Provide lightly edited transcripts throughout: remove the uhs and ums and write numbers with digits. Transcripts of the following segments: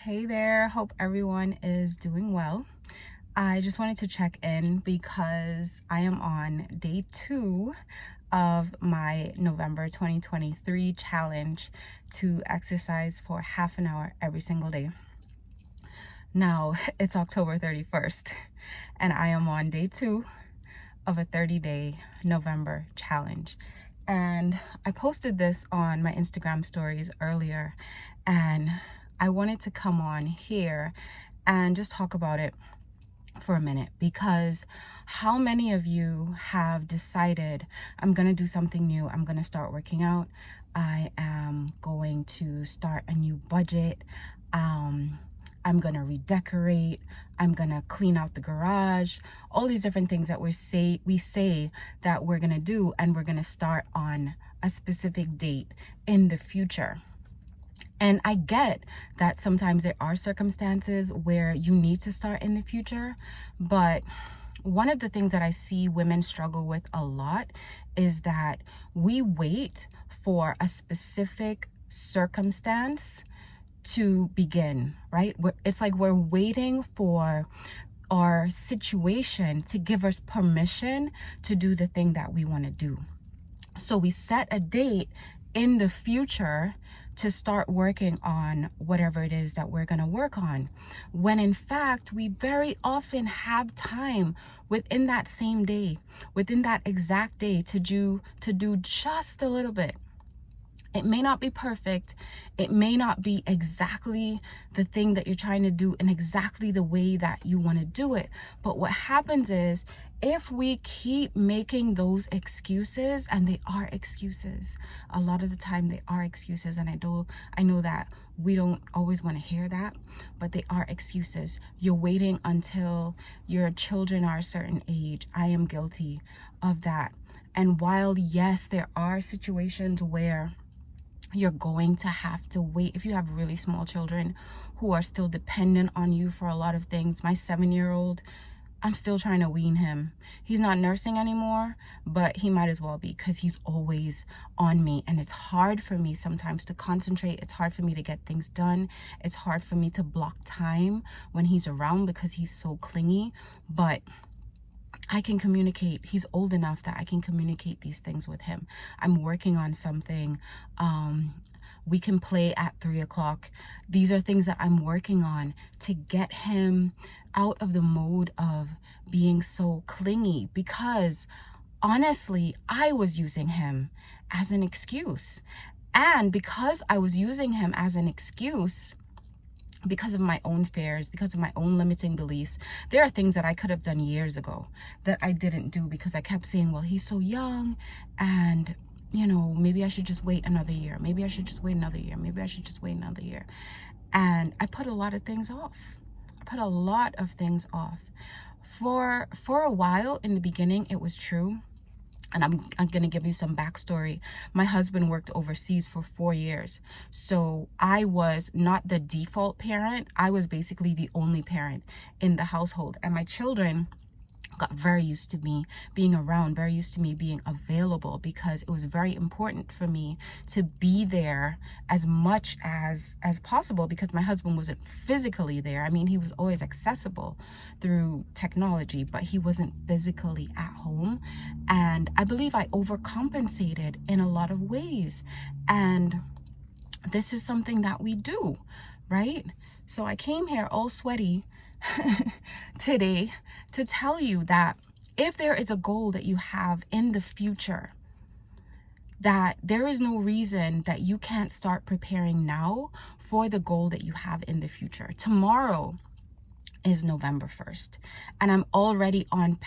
Hey there, hope everyone is doing well. I just wanted to check in because I am on day 2 of my November 2023 challenge to exercise for half an hour every single day. Now, it's October 31st, and I am on day 2 of a 30-day November challenge. And I posted this on my Instagram stories earlier, and I wanted to come on here and just talk about it for a minute, because how many of you have decided, I'm going to do something new, I'm going to start working out, I am going to start a new budget, I'm going to redecorate, I'm going to clean out the garage, all these different things that we say that we're going to do, and we're going to start on a specific date in the future. And I get that sometimes there are circumstances where you need to start in the future, but one of the things that I see women struggle with a lot is that we wait for a specific circumstance to begin, right? It's like we're waiting for our situation to give us permission to do the thing that we want to do. So we set a date in the future to start working on whatever it is that we're going to work on, when in fact we very often have time within that same day, within that exact day, to do just a little bit. It may not be perfect. It may not be exactly the thing that you're trying to do in exactly the way that you want to do it. But what happens is, if we keep making those excuses, and they are excuses, a lot of the time they are excuses, and I know that we don't always want to hear that, but they are excuses. You're waiting until your children are a certain age. I am guilty of that. And while, yes, there are situations where you're going to have to wait, if you have really small children who are still dependent on you for a lot of things. My 7-year-old, I'm still trying to wean him. He's not nursing anymore, but he might as well be, because he's always on me. And it's hard for me sometimes to concentrate. It's hard for me to get things done. It's hard for me to block time when he's around, because he's so clingy. But I can communicate. He's old enough that I can communicate these things with him. I'm working on something. We can play at 3 o'clock. These are things that I'm working on to get him out of the mode of being so clingy, because honestly, I was using him as an excuse. And because I was using him as an excuse, because of my own fears, because of my own limiting beliefs, there are things that I could have done years ago that I didn't do, because I kept saying, well, he's so young, and maybe I should just wait another year. Maybe I should just wait another year. Maybe I should just wait another year. And I put a lot of things off. For a while in the beginning, it was true. And I'm going to give you some backstory. My husband worked overseas for 4 years. So I was not the default parent. I was basically the only parent in the household. And my children got very used to me being around, very used to me being available, because it was very important for me to be there as much as possible, because my husband wasn't physically there. I mean, he was always accessible through technology, but he wasn't physically at home. And I believe I overcompensated in a lot of ways. And this is something that we do, right? So I came here all sweaty today to tell you that if there is a goal that you have in the future, that there is no reason that you can't start preparing now for the goal that you have in the future. Tomorrow is November 1st, and I'm already on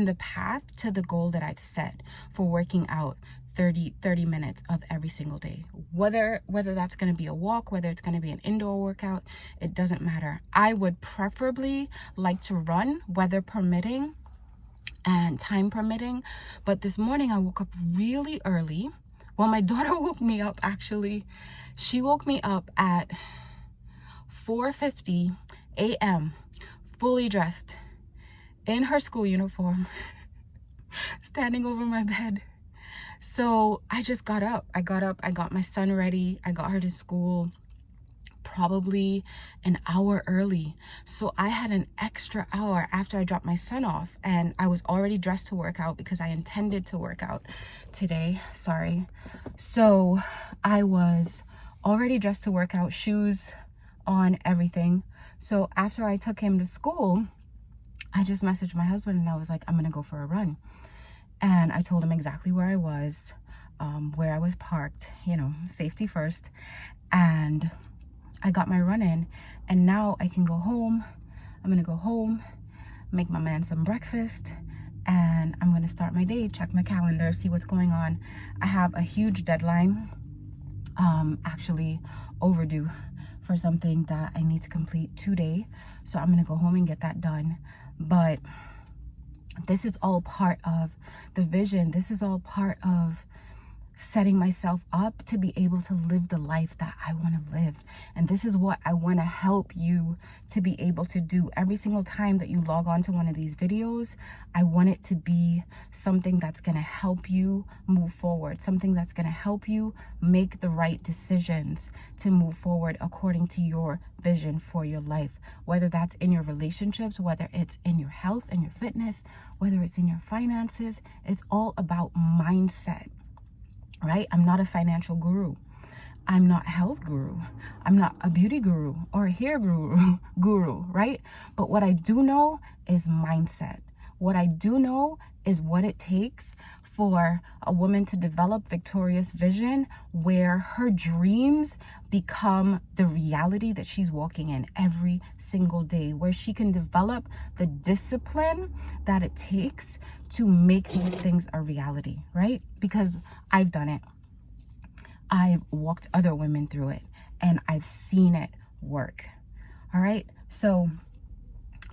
the path to the goal that I've set for working out 30 minutes of every single day. Whether that's going to be a walk, whether it's going to be an indoor workout, it doesn't matter. I would preferably like to run, weather permitting and time permitting. But this morning I woke up really early. Well, my daughter woke me up, actually. She woke me up at 4:50 a.m. fully dressed in her school uniform, standing over my bed. So I just got up. I got my son ready. I got her to school, probably an hour early. So I had an extra hour after I dropped my son off, and I was already dressed to work out because I intended to work out today. Sorry. So I was already dressed to work out, shoes on, everything. So after I took him to school, I just messaged my husband and I was like, I'm gonna go for a run. And I told him exactly where I was, where I was parked, you know, safety first. And I got my run in, and now I can go home. I'm gonna go home, make my man some breakfast, and I'm gonna start my day, check my calendar, see what's going on. I have a huge deadline, actually overdue for something that I need to complete today. So I'm gonna go home and get that done. But this is all part of the vision. This is all part of setting myself up to be able to live the life that I want to live. And this is what I want to help you to be able to do. Every single time that you log on to one of these videos, I want it to be something that's going to help you move forward, something that's going to help you make the right decisions to move forward according to your vision for your life, whether that's in your relationships, whether it's in your health and your fitness, whether it's in your finances. It's all about mindset. Right? I'm not a financial guru. I'm not a health guru. I'm not a beauty guru or a hair guru, right? But what I do know is mindset. What I do know is what it takes for a woman to develop victorious vision where her dreams become the reality that she's walking in every single day, where she can develop the discipline that it takes to make these things a reality, right? Because I've done it. I've walked other women through it, and I've seen it work. All right. So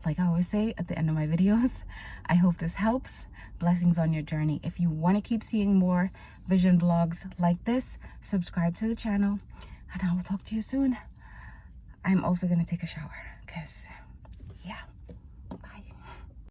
like I always say at the end of my videos, I hope this helps. Blessings on your journey. If you want to keep seeing more vision vlogs like this, subscribe to the channel, and I will talk to you soon. I'm also going to take a shower because